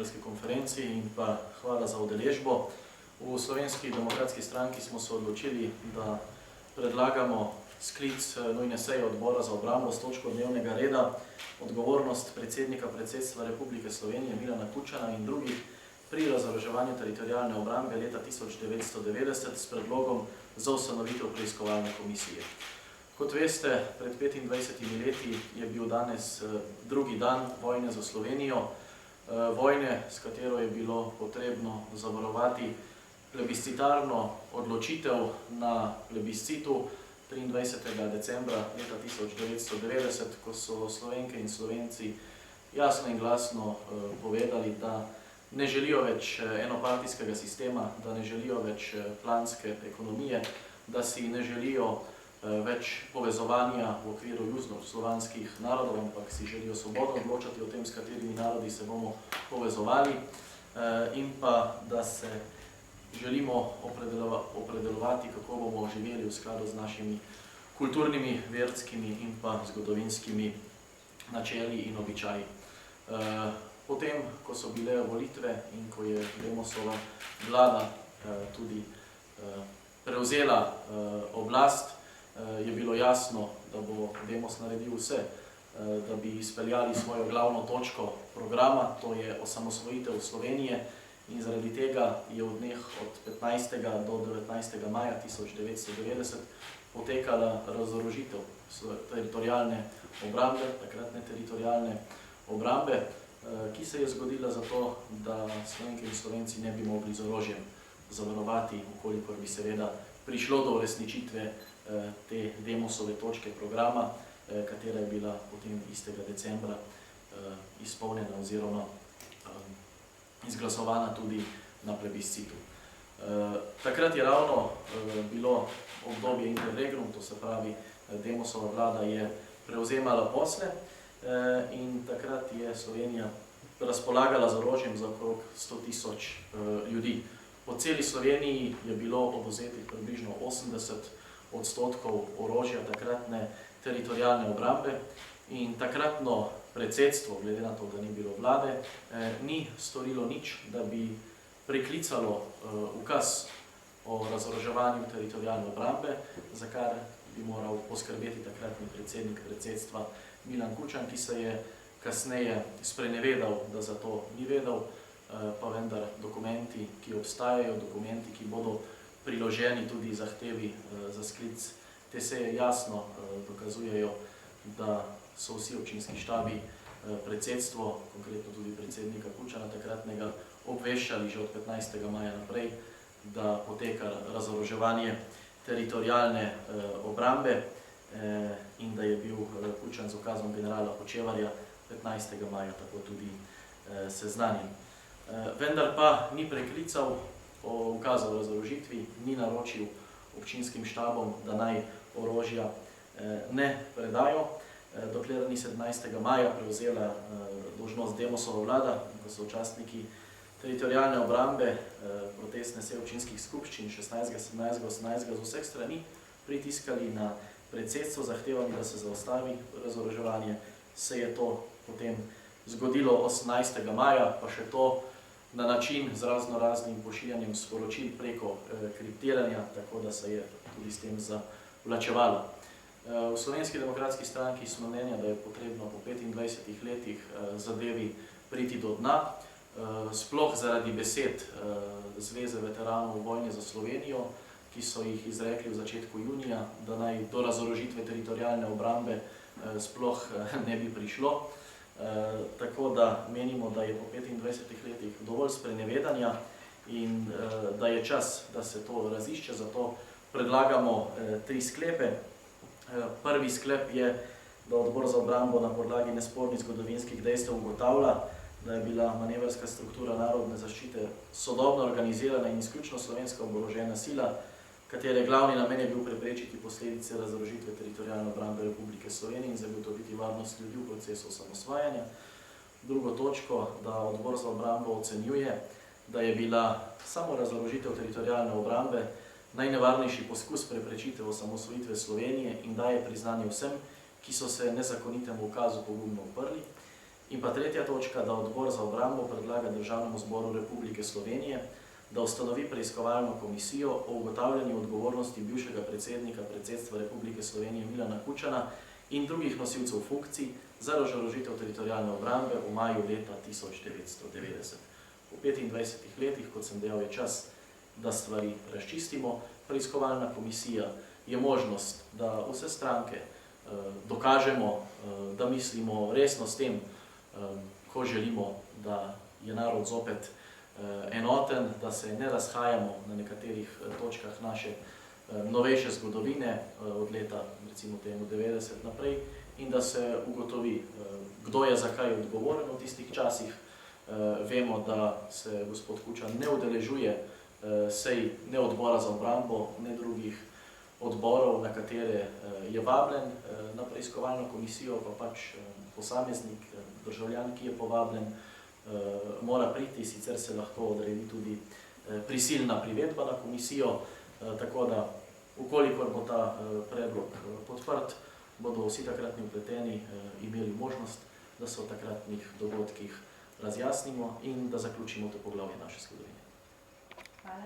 novinarski konferenci in pa hvala za udeležbo. V Slovenski demokratski stranki smo se odločili, da predlagamo sklic nujne seje odbora za obrambo s točko dnevnega reda odgovornost predsednika predsedstva Republike Slovenije Milana Kučana in drugih pri razoroževanju teritorialne obrambe leta 1990 s predlogom za ustanovitev preiskovalne komisije. Kot veste, pred 25 leti je bil danes drugi dan vojne za Slovenijo, vojne, s katero je bilo potrebno zavarovati plebiscitarno odločitev na plebiscitu 23. decembra leta 1990, ko so Slovenke in Slovenci jasno in glasno povedali, da ne želijo več enopartijskega sistema, da ne želijo več planske ekonomije, da si ne želijo več povezovanja v okviru južnoslovanskih narodov, ampak si želijo svobodno odločati o tem, s katerimi narodi se bomo povezovali in pa, da se želimo opredelovati, kako bomo živeli v skladu z našimi kulturnimi, verskimi in pa zgodovinskimi načeli in običaji. Potem, ko so bile volitve in ko je Demosova vlada tudi prevzela oblast, je bilo jasno, da bo Demos naredil vse, da bi izpeljali svojo glavno točko programa, to je osamosvojitev Slovenije, in zaradi tega je v dneh od 15. do 19. maja 1990 potekala razorožitev teritorialne obrambe, takratne teritorialne obrambe, ki se je zgodila zato, da Slovenke in Slovenci ne bi mogli z orožjem zavarovati, ukolikor bi seveda prišlo do uresničitve te Demosove točke programa, katera je bila potem istega decembra izpolnjena oziroma izglasovana tudi na plebiscitu. Takrat je ravno bilo obdobje interregnum, to se pravi, Demosova vlada je prevzemala posle in takrat je Slovenija razpolagala z orožjem za okrog 100 000 ljudi. Po celi Sloveniji je bilo odvzetih približno 80% orožja takratne teritorialne obrambe in takratno predsedstvo, glede na to, da ni bilo vlade, ni storilo nič, da bi preklicalo ukaz o razoroževanju teritorialne obrambe, za kar bi moral poskrbeti takratni predsednik predsedstva Milan Kučan, ki se je kasneje sprenevedal, da za to ni vedel, pa vendar dokumenti, ki obstajajo, dokumenti, ki bodo priloženi tudi zahtevi za sklic te seje, jasno dokazujejo, da so vsi občinski štabi predsedstvo, konkretno tudi predsednika Kučana takratnega, obveščali že od 15. maja naprej, da poteka razoroževanje teritorialne obrambe in da je bil Kučan z ukazom generala Hočevarja 15. maja tako tudi seznanjen. Vendar pa ni preklical o ukazu o razorožitvi, ni naročil občinskim štabom, da naj orožja ne predajo, dokler ni 17. maja prevzela dolžnost Demosova vlada, ko so učastniki teritorialne obrambe, protestne seje občinskih skupščin 16., 17., 18. z vseh strani pritiskali na predsedstvo, zahtevali, da se zaostavi razoroževanje. Se je to potem zgodilo 18. maja, pa še to na način z raznoraznim pošiljanjem sporočil preko kriptiranja, tako da se je tudi s tem zavlačevalo. V Slovenski demokratski stranki smo mnenja, da je potrebno po 25 letih zadevi priti do dna, sploh zaradi besed Zveze veteranov vojne za Slovenijo, ki so jih izrekli v začetku junija, da naj do razorožitve teritorialne obrambe sploh ne bi prišlo. Tako da menimo, da je po 25 letih dovolj sprenevedanja in da je čas, da se to razišče, zato predlagamo 3 sklepe. Prvi sklep je, da odbor za obrambo na podlagi nespornih zgodovinskih dejstev ugotavlja, da je bila manevrska struktura narodne zaščite sodobno organizirana in izključno slovenska oborožena sila, katere glavni namen je bil preprečiti posledice razorožitve teritorialne obrambe Republike Slovenije in zagotoviti varnost ljudi v procesu osamosvajanja. Drugo točko, da odbor za obrambo ocenjuje, da je bila samo razorožitev teritorialne obrambe najnevarnejši poskus preprečitve osamosvojitve Slovenije in daje priznanje vsem, ki so se nezakonitemu ukazu pogumno uprli. In pa tretja točka, da odbor za obrambo predlaga Državnemu zboru Republike Slovenije, da ustanovi preiskovalno komisijo o ugotavljanju odgovornosti bivšega predsednika predsedstva Republike Slovenije Milana Kučana in drugih nosilcev funkcij za razorožitev teritorialne obrambe v maju leta 1990. V 25 letih, kot sem dejal, je čas, da stvari razčistimo. Preiskovalna komisija je možnost, da vse stranke dokažemo, da mislimo resno s tem, ko želimo, da je narod zopet enoten, da se ne razhajamo na nekaterih točkah naše novejše zgodovine od leta, recimo temu 90 naprej, in da se ugotovi, kdo je zakaj odgovoren v tistih časih. Vemo, da se gospod Kučan ne udeležuje sej ne odbora za obrambo, ne drugih odborov, na katere je vabljen na preiskovalno komisijo, pa pač posameznik, državljan, ki je povabljen, mora priti, sicer se lahko odredi tudi prisilna privedba na komisijo, tako da, ukolikor bo ta predlog podprt, bodo vsi takratni vpleteni imeli možnost, da se o takratnih dogodkih razjasnimo in da zaključimo to poglavje naše zgodovine. Hvala.